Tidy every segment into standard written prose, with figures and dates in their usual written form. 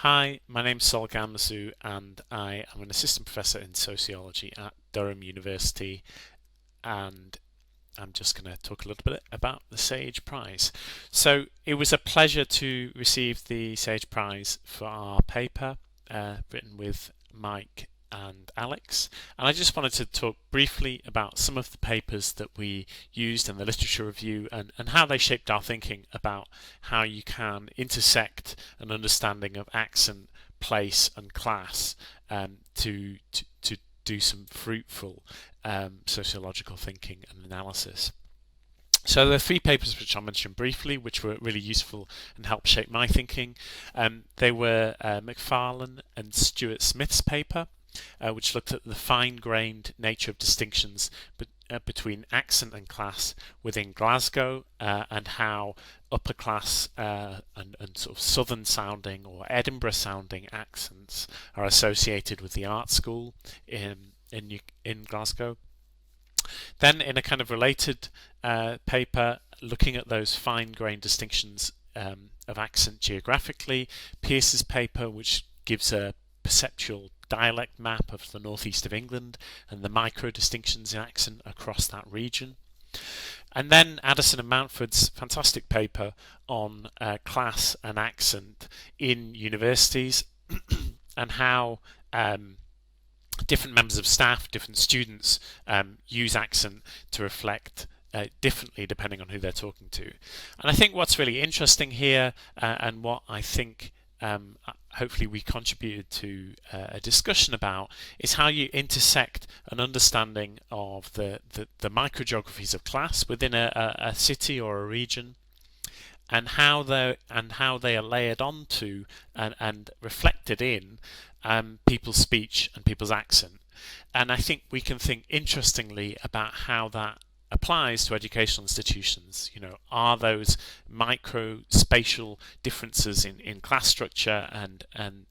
Hi, my name's Sol Gamsu, and I am an assistant professor in sociology at Durham University. And I'm just going to talk a little bit about the Sage Prize. So, it was a pleasure to receive the Sage Prize for our paper written with Mike and Alex. And I just wanted to talk briefly about some of the papers that we used in the literature review and how they shaped our thinking about how you can intersect an understanding of accent, place, and class to do some fruitful sociological thinking and analysis. So there are three papers which I'll mention briefly, which were really useful and helped shape my thinking. They were McFarlane and Stuart Smith's paper, which looked at the fine-grained nature of distinctions between accent and class within Glasgow, and how upper class and sort of southern sounding or Edinburgh sounding accents are associated with the art school in Glasgow. Then, in a kind of related paper, looking at those fine-grained distinctions of accent geographically, Pearce's paper, which gives a perceptual dialect map of the northeast of England and the micro distinctions in accent across that region. And then Addison and Mountford's fantastic paper on class and accent in universities and how different members of staff, different students use accent to reflect differently depending on who they're talking to. And I think what's really interesting here, and what I think hopefully we contributed to a discussion about, is how you intersect an understanding of the microgeographies of class within a city or a region, and how they are layered onto and reflected in people's speech and people's accent. And I think we can think interestingly about how that applies to educational institutions. Are those micro spatial differences in class structure and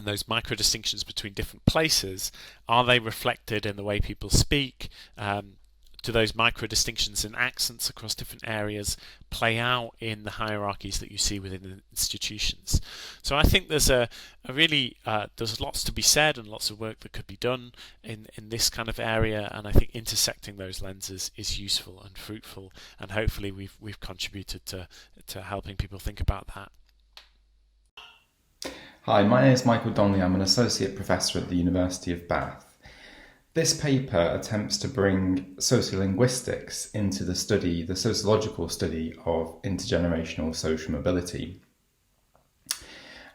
those micro distinctions between different places, are they reflected in the way people speak? Do those micro distinctions in accents across different areas play out in the hierarchies that you see within the institutions? So I think there's there's lots to be said and lots of work that could be done in this kind of area, and I think intersecting those lenses is useful and fruitful, and hopefully we've contributed to helping people think about that. Hi, my name is Michael Donnelly. I'm an associate professor at the University of Bath. This paper attempts to bring sociolinguistics into the sociological study of intergenerational social mobility.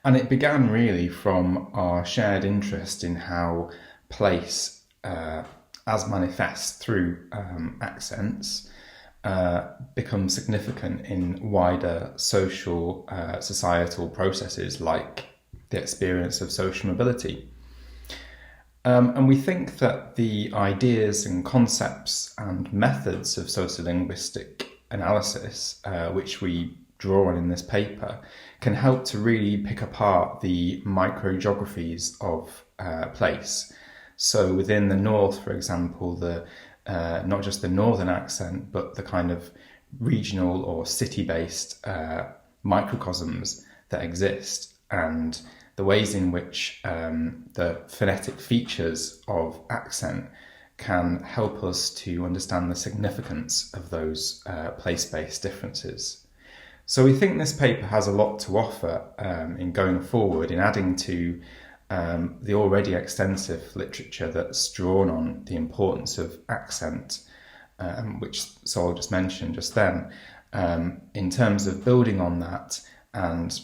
And it began really from our shared interest in how place, as manifest through accents, becomes significant in wider social, societal processes like the experience of social mobility. And we think that the ideas and concepts and methods of sociolinguistic analysis, which we draw on in this paper, can help to really pick apart the microgeographies of place. So within the north, for example, not just the northern accent, but the kind of regional or city-based microcosms that exist, and the ways in which the phonetic features of accent can help us to understand the significance of those place-based differences. So we think this paper has a lot to offer in going forward, in adding to the already extensive literature that's drawn on the importance of accent, which Sol just mentioned just then, in terms of building on that and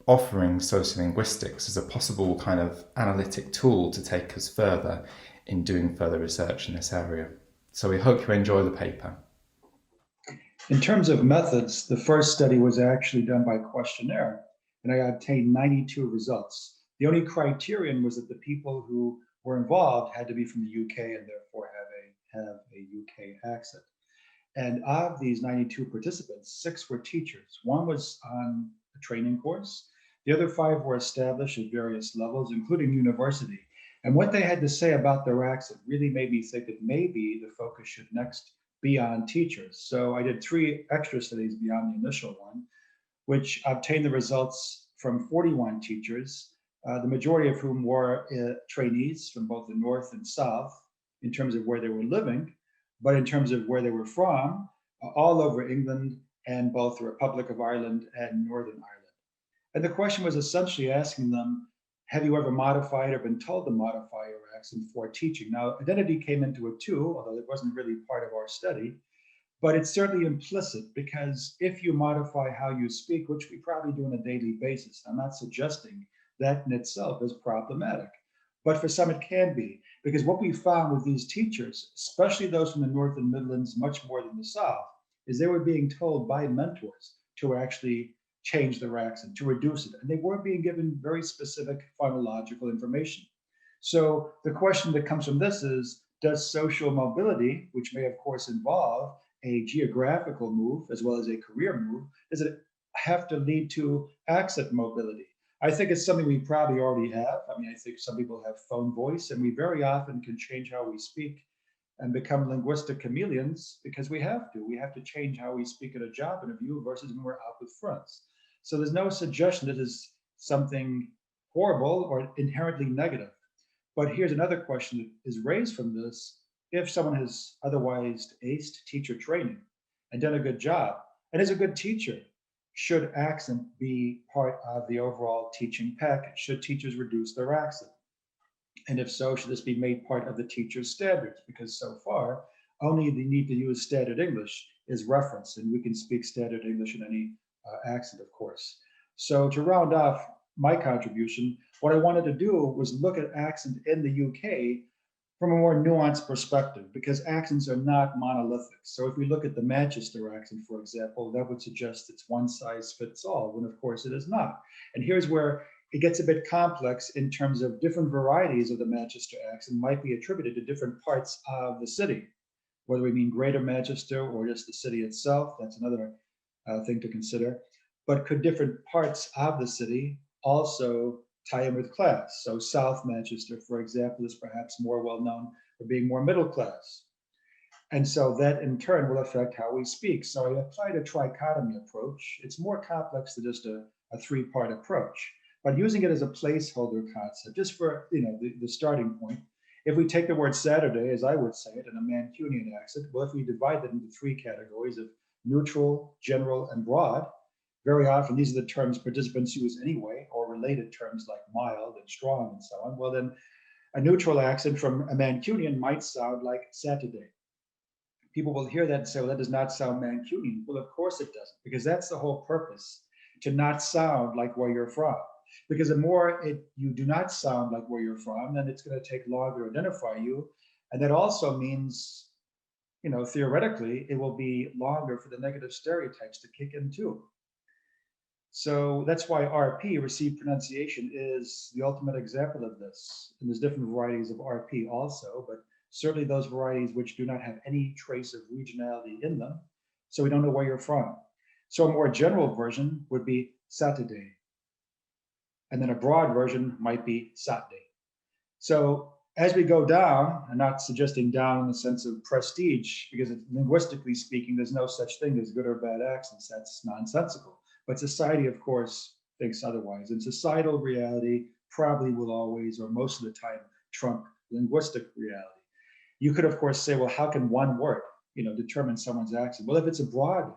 offering sociolinguistics as a possible kind of analytic tool to take us further in doing further research in this area. So we hope you enjoy the paper. In terms of methods, the first study was actually done by questionnaire, and I obtained 92 results. The only criterion was that the people who were involved had to be from the UK and therefore have a UK accent. And of these 92 participants, 6 were teachers. 1 was on a training course. The other 5 were established at various levels, including university. And what they had to say about their accent really made me think that maybe the focus should next be on teachers. So I did 3 extra studies beyond the initial one, which obtained the results from 41 teachers, the majority of whom were trainees from both the North and South in terms of where they were living, but in terms of where they were from, all over England and both the Republic of Ireland and Northern Ireland. And the question was essentially asking them, have you ever modified or been told to modify your accent for teaching? Now, identity came into it too, although it wasn't really part of our study, but it's certainly implicit because if you modify how you speak, which we probably do on a daily basis, I'm not suggesting that in itself is problematic, but for some it can be, because what we found with these teachers, especially those from the North and Midlands, much more than the South, is they were being told by mentors to actually change their accent, to reduce it, and they weren't being given very specific phonological information. So the question that comes from this is, does social mobility, which may of course involve a geographical move as well as a career move, does it have to lead to accent mobility? I think it's something we probably already have. I mean, I think some people have phone voice, and we very often can change how we speak and become linguistic chameleons because we have to. We have to change how we speak at a job interview versus when we're out with friends. So there's no suggestion that is something horrible or inherently negative. But here's another question that is raised from this. If someone has otherwise aced teacher training and done a good job and is a good teacher, should accent be part of the overall teaching package? Should teachers reduce their accent? And if so, should this be made part of the teacher's standards? Because so far, only the need to use standard English is referenced, and we can speak standard English in any accent, of course. So to round off my contribution, what I wanted to do was look at accent in the UK from a more nuanced perspective, because accents are not monolithic. So if we look at the Manchester accent, for example, that would suggest it's one size fits all, when of course it is not. And here's where it gets a bit complex in terms of different varieties of the Manchester accent might be attributed to different parts of the city, whether we mean Greater Manchester or just the city itself. That's another thing to consider. But could different parts of the city also tie in with class? So South Manchester, for example, is perhaps more well known for being more middle class. And so that in turn will affect how we speak. So I applied a trichotomy approach. It's more complex than just a three-part approach, but using it as a placeholder concept, just for the starting point. If we take the word Saturday, as I would say it, in a Mancunian accent, well, if we divide it into three categories of neutral, general, and broad, very often these are the terms participants use anyway, or related terms like mild and strong and so on. Well, then a neutral accent from a Mancunian might sound like Saturday. People will hear that and say, well, that does not sound Mancunian. Well, of course it doesn't, because that's the whole purpose, to not sound like where you're from. Because the more you do not sound like where you're from, then it's going to take longer to identify you. And that also means, theoretically, it will be longer for the negative stereotypes to kick in too. So that's why RP, received pronunciation, is the ultimate example of this. And there's different varieties of RP also, but certainly those varieties which do not have any trace of regionality in them. So we don't know where you're from. So a more general version would be Saturday. And then a broad version might be Saturday. So as we go down, I'm not suggesting down in the sense of prestige, because linguistically speaking, there's no such thing as good or bad accents. That's nonsensical. But society, of course, thinks otherwise. And societal reality probably will always, or most of the time, trump linguistic reality. You could, of course, say, well, how can one word, determine someone's accent? Well, if it's a broad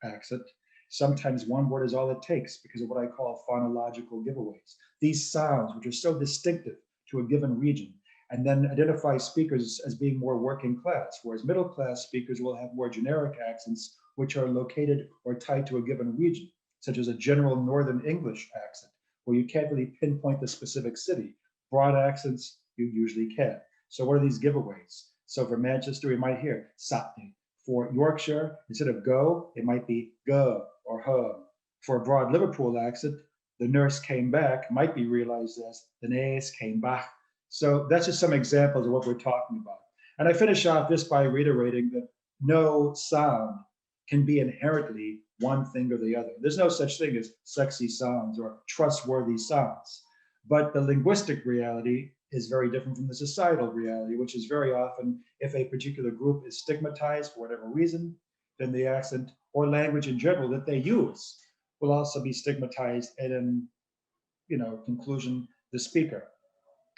accent, sometimes one word is all it takes because of what I call phonological giveaways. These sounds, which are so distinctive to a given region, and then identify speakers as being more working class, whereas middle class speakers will have more generic accents which are located or tied to a given region, such as a general Northern English accent, where you can't really pinpoint the specific city. Broad accents, you usually can. So what are these giveaways? So for Manchester, we might hear Saturday. For Yorkshire, instead of go, it might be go or home. For a broad Liverpool accent, the nurse came back might be realized as the nurse came back. So that's just some examples of what we're talking about. And I finish off just by reiterating that no sound can be inherently one thing or the other. There's no such thing as sexy sounds or trustworthy sounds. But the linguistic reality is very different from the societal reality, which is very often if a particular group is stigmatized for whatever reason, then the accent or language in general that they use will also be stigmatized, and in conclusion, the speaker.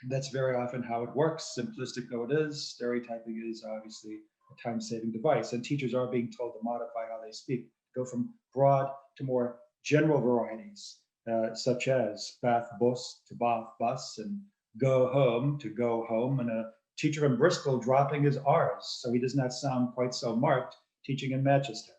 That's very often how it works, simplistic though it is. Stereotyping is obviously a time-saving device, and teachers are being told to modify how they speak, go from broad to more general varieties, such as bath bus to bath bus, and go home to go home, and a teacher in Bristol dropping his R's so he does not sound quite so marked teaching in Manchester.